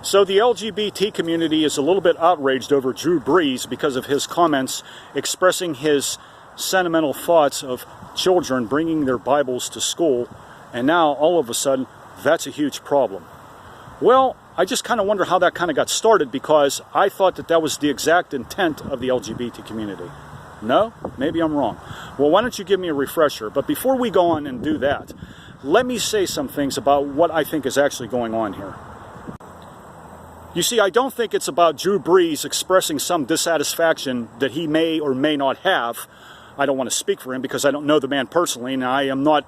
So the LGBT community is a little bit outraged over Drew Breese because of his comments expressing his sentimental thoughts of children bringing their Bibles to school, and now all of a sudden that's a huge problem. Well, I just kind of wonder how that kind of got started, because I thought that that was the exact intent of the LGBT community. No? Maybe I'm wrong. Well, why don't you give me a refresher? But before we go on and do that, let me say some things about what I think is actually going on here. You see, I don't think it's about Drew Breese expressing some dissatisfaction that he may or may not have. I don't want to speak for him because I don't know the man personally, and I am not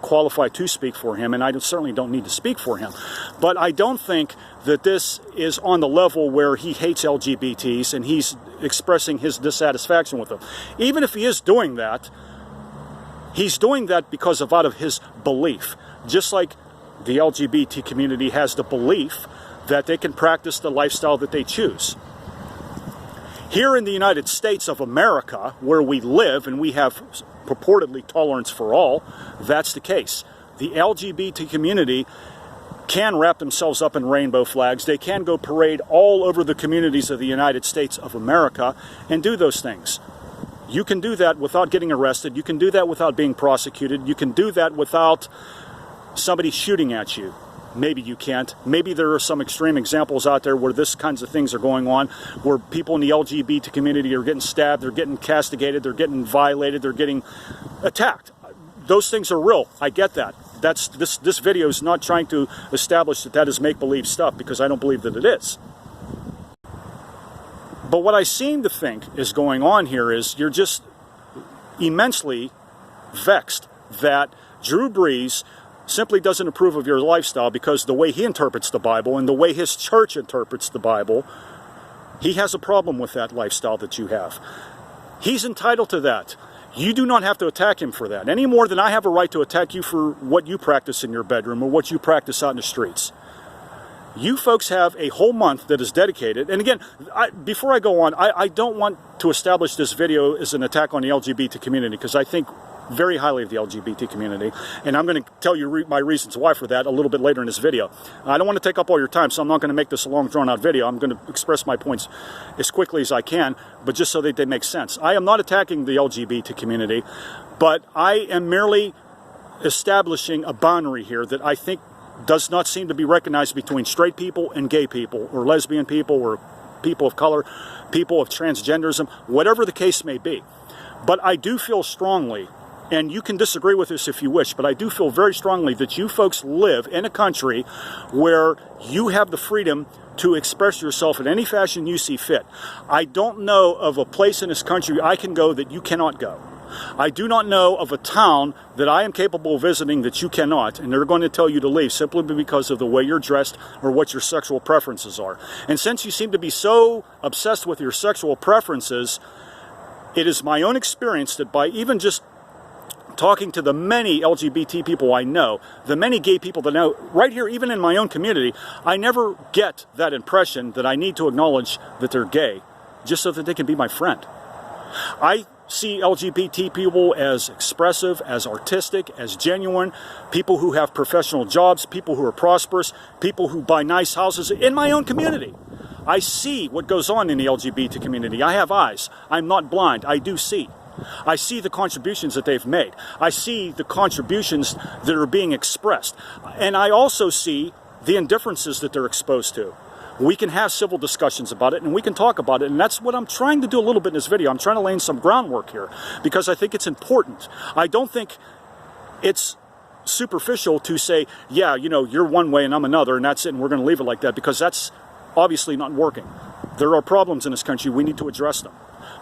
qualified to speak for him, and I certainly don't need to speak for him. But I don't think that this is on the level where he hates LGBTs and he's expressing his dissatisfaction with them. Even if he is doing that, he's doing that because of out of his belief. Just like the LGBT community has the belief that they can practice the lifestyle that they choose. Here in the United States of America, where we live and we have purportedly tolerance for all, that's the case. The LGBT community can wrap themselves up in rainbow flags. They can go parade all over the communities of the United States of America and do those things. You can do that without getting arrested. You can do that without being prosecuted. You can do that without somebody shooting at you. Maybe you can't. Maybe there are some extreme examples out there where this kinds of things are going on, where people in the LGBT community are getting stabbed, they're getting castigated, they're getting violated, they're getting attacked. Those things are real. I get that. This video is not trying to establish that that is make-believe stuff, because I don't believe that it is. But what I seem to think is going on here is you're just immensely vexed that Drew Breese simply doesn't approve of your lifestyle, because the way he interprets the Bible and the way his church interprets the Bible, he has a problem with that lifestyle that you have. He's entitled to that. You do not have to attack him for that, any more than I have a right to attack you for what you practice in your bedroom or what you practice out in the streets. You folks have a whole month that is dedicated, and again, before I go on, I don't want to establish this video as an attack on the LGBT community, because I think very highly of the LGBT community, and I'm going to tell you my reasons why for that a little bit later in this video. I don't want to take up all your time, so I'm not going to make this a long drawn-out video. I'm going to express my points as quickly as I can, but just so that they make sense. I am not attacking the LGBT community, but I am merely establishing a boundary here that I think does not seem to be recognized between straight people and gay people, or lesbian people, or people of color, people of transgenderism, whatever the case may be. But I do feel strongly, and you can disagree with this if you wish, but I do feel very strongly that you folks live in a country where you have the freedom to express yourself in any fashion you see fit. I don't know of a place in this country I can go that you cannot go. I do not know of a town that I am capable of visiting that you cannot, and they're going to tell you to leave simply because of the way you're dressed or what your sexual preferences are. And since you seem to be so obsessed with your sexual preferences, it is my own experience that by even just talking to the many LGBT people I know, the many gay people that I know, right here, even in my own community, I never get that impression that I need to acknowledge that they're gay just so that they can be my friend. I see LGBT people as expressive, as artistic, as genuine, people who have professional jobs, people who are prosperous, people who buy nice houses in my own community. I see what goes on in the LGBT community. I have eyes. I'm not blind. I do see. I see the contributions that they've made. I see the contributions that are being expressed. And I also see the indifferences that they're exposed to. We can have civil discussions about it, and we can talk about it, and that's what I'm trying to do a little bit in this video. I'm trying to lay in some groundwork here, because I think it's important. I don't think it's superficial to say, yeah, you know, you're one way and I'm another, and that's it, and we're going to leave it like that, because that's obviously not working. There are problems in this country. We need to address them.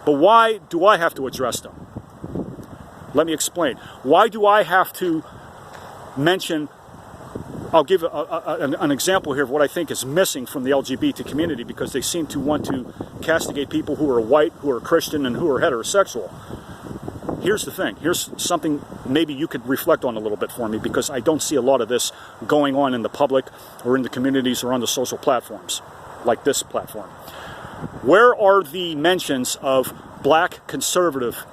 But why do I have to address them? Let me explain. Why do I have to mention, I'll give an example here of what I think is missing from the LGBT community, because they seem to want to castigate people who are white, who are Christian, and who are heterosexual. Here's the thing. Here's something maybe you could reflect on a little bit for me, because I don't see a lot of this going on in the public or in the communities or on the social platforms like this platform. Where are the mentions of black conservative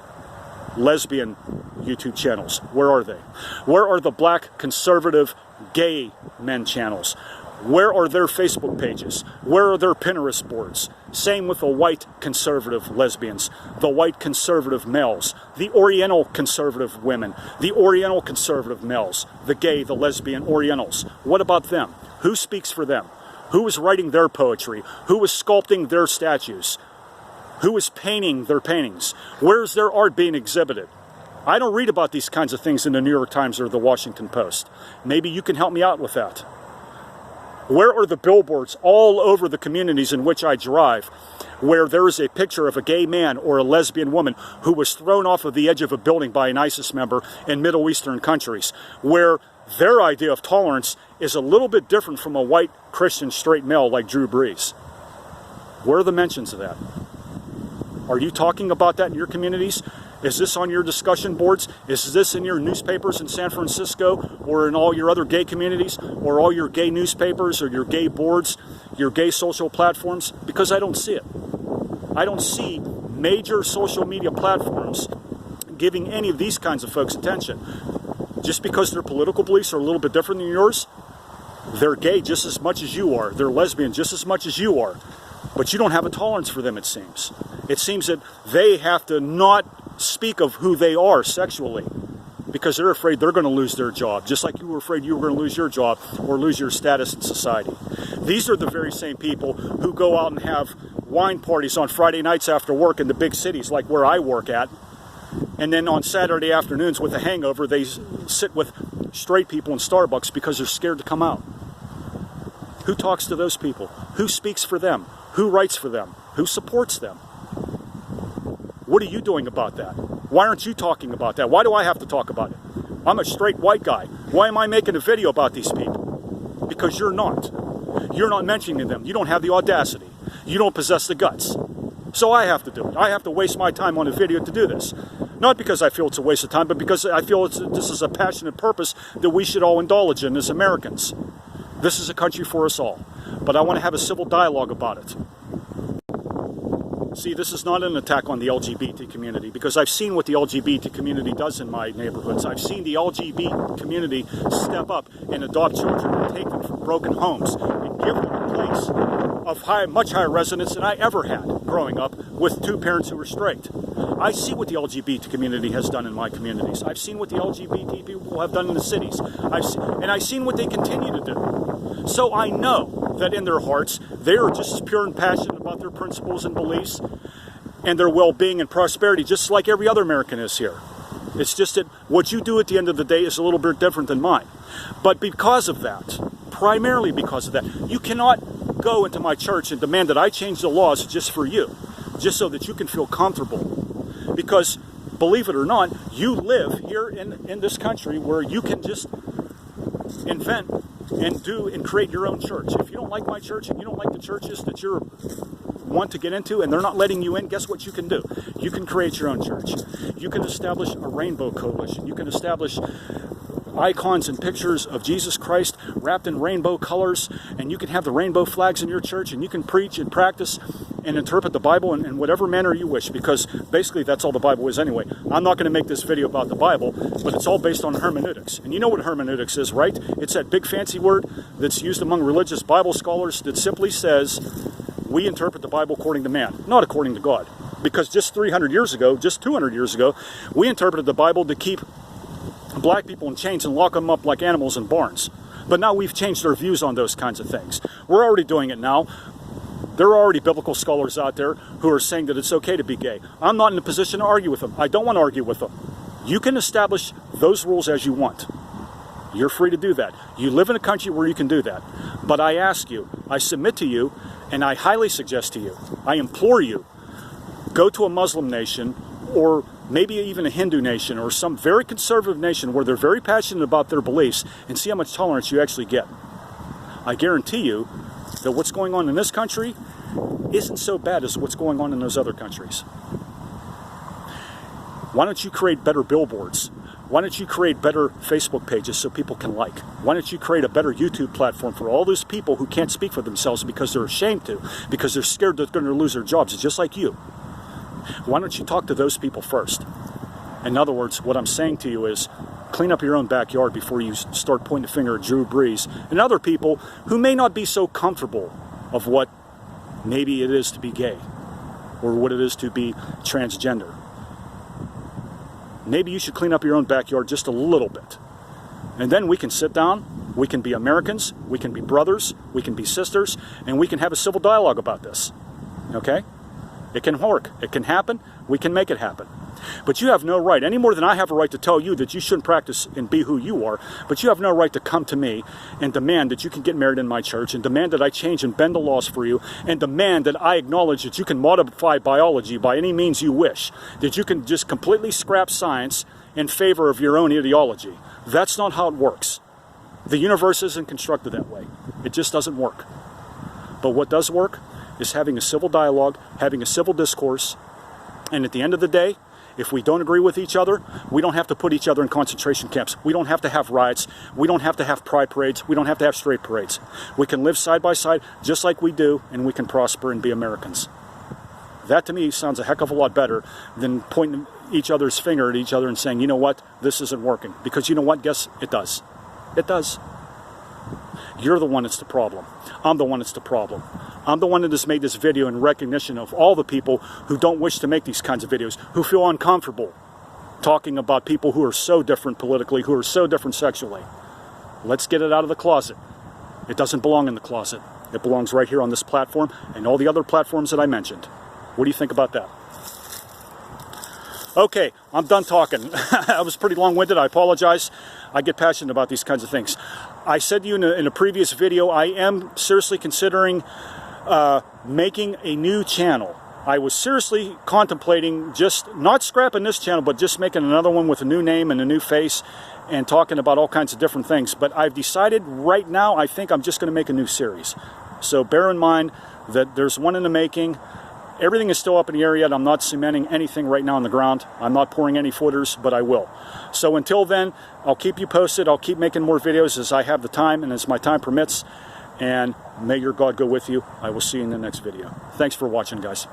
lesbian YouTube channels? Where are they? Where are the black conservative gay men channels? Where are their Facebook pages? Where are their Pinterest boards? Same with the white conservative lesbians, the white conservative males, the Oriental conservative women, the Oriental conservative males, the gay, the lesbian Orientals. What about them? Who speaks for them? Who is writing their poetry? Who is sculpting their statues? Who is painting their paintings? Where's their art being exhibited? I don't read about these kinds of things in the New York Times or the Washington Post. Maybe you can help me out with that. Where are the billboards all over the communities in which I drive where there is a picture of a gay man or a lesbian woman who was thrown off of the edge of a building by an ISIS member in Middle Eastern countries, where their idea of tolerance is a little bit different from a white Christian straight male like Drew Breese? Where are the mentions of that? Are you talking about that in your communities? Is this on your discussion boards? Is this in your newspapers in San Francisco or in all your other gay communities or all your gay newspapers or your gay boards, your gay social platforms? Because I don't see it. I don't see major social media platforms giving any of these kinds of folks attention. Just because their political beliefs are a little bit different than yours, they're gay just as much as you are. They're lesbian just as much as you are. But you don't have a tolerance for them, it seems. It seems that they have to not speak of who they are sexually because they're afraid they're going to lose their job, just like you were afraid you were going to lose your job or lose your status in society. These are the very same people who go out and have wine parties on Friday nights after work in the big cities like where I work at, and then on Saturday afternoons with a hangover they sit with straight people in Starbucks because they're scared to come out. Who talks to those people? Who speaks for them? Who writes for them? Who supports them? What are you doing about that? Why aren't you talking about that? Why do I have to talk about it? I'm a straight white guy. Why am I making a video about these people? Because you're not. You're not mentioning them. You don't have the audacity. You don't possess the guts. So I have to do it. I have to waste my time on a video to do this. Not because I feel it's a waste of time, but because I feel this is a passionate purpose that we should all indulge in as Americans. This is a country for us all. But I want to have a civil dialogue about it. See, this is not an attack on the LGBT community because I've seen what the LGBT community does in my neighborhoods. I've seen the LGBT community step up and adopt children and take them from broken homes and give them a place of much higher resonance than I ever had growing up with two parents who were straight. I see what the LGBT community has done in my communities. I've seen what the LGBT people have done in the cities. I've seen what they continue to do. So I know that in their hearts, they are just as pure and passionate about their principles and beliefs and their well-being and prosperity, just like every other American is here. It's just that what you do at the end of the day is a little bit different than mine. But because of that, primarily because of that, you cannot go into my church and demand that I change the laws just for you, just so that you can feel comfortable. Because, believe it or not, you live here in this country where you can just invent and do and create your own church. If you don't like my church and you don't like the churches that you're want to get into and they're not letting you in, guess what you can do? You can create your own church. You can establish a rainbow coalition. You can establish icons and pictures of Jesus Christ wrapped in rainbow colors, and you can have the rainbow flags in your church, and you can preach and practice and interpret the Bible in whatever manner you wish, because basically that's all the Bible is anyway. I'm not going to make this video about the Bible, but it's all based on hermeneutics. And you know what hermeneutics is, right? It's that big fancy word that's used among religious Bible scholars that simply says, we interpret the Bible according to man, not according to God. Because just 300 years ago, just 200 years ago, we interpreted the Bible to keep black people in chains and lock them up like animals in barns. But now we've changed our views on those kinds of things. We're already doing it now. There are already biblical scholars out there who are saying that it's okay to be gay. I'm not in a position to argue with them. I don't want to argue with them. You can establish those rules as you want. You're free to do that. You live in a country where you can do that. But I ask you, I submit to you, and I highly suggest to you, I implore you, go to a Muslim nation or maybe even a Hindu nation or some very conservative nation where they're very passionate about their beliefs and see how much tolerance you actually get. I guarantee you that what's going on in this country isn't so bad as what's going on in those other countries. Why don't you create better billboards? Why don't you create better Facebook pages so people can like? Why don't you create a better YouTube platform for all those people who can't speak for themselves because they're ashamed to, because they're scared they're going to lose their jobs, just like you? Why don't you talk to those people first? In other words, what I'm saying to you is, clean up your own backyard before you start pointing the finger at Drew Breese and other people who may not be so comfortable of what maybe it is to be gay or what it is to be transgender. Maybe you should clean up your own backyard just a little bit. And then we can sit down, we can be Americans, we can be brothers, we can be sisters, and we can have a civil dialogue about this. Okay? It can work. It can happen. We can make it happen. But you have no right, any more than I have a right to tell you that you shouldn't practice and be who you are, but you have no right to come to me and demand that you can get married in my church, and demand that I change and bend the laws for you, and demand that I acknowledge that you can modify biology by any means you wish, that you can just completely scrap science in favor of your own ideology. That's not how it works. The universe isn't constructed that way. It just doesn't work. But what does work is having a civil dialogue, having a civil discourse, and at the end of the day, if we don't agree with each other, we don't have to put each other in concentration camps. We don't have to have riots. We don't have to have pride parades. We don't have to have straight parades. We can live side by side just like we do, and we can prosper and be Americans. That to me sounds a heck of a lot better than pointing each other's finger at each other and saying, you know what, this isn't working. Because you know what, guess it does. It does. You're the one that's the problem. I'm the one that's the problem. I'm the one that has made this video in recognition of all the people who don't wish to make these kinds of videos, who feel uncomfortable talking about people who are so different politically, who are so different sexually. Let's get it out of the closet. It doesn't belong in the closet. It belongs right here on this platform and all the other platforms that I mentioned. What do you think about that? Okay, I'm done talking. I was pretty long-winded. I apologize. I get passionate about these kinds of things. I said to you in a previous video, I am seriously considering making a new channel. I was seriously contemplating just not scrapping this channel, but just making another one with a new name and a new face and talking about all kinds of different things. But I've decided right now, I think I'm just going to make a new series. So bear in mind that there's one in the making. Everything is still up in the air yet. I'm not cementing anything right now on the ground. I'm not pouring any footers, but I will. So until then, I'll keep you posted. I'll keep making more videos as I have the time and as my time permits. And may your God go with you. I will see you in the next video. Thanks for watching, guys.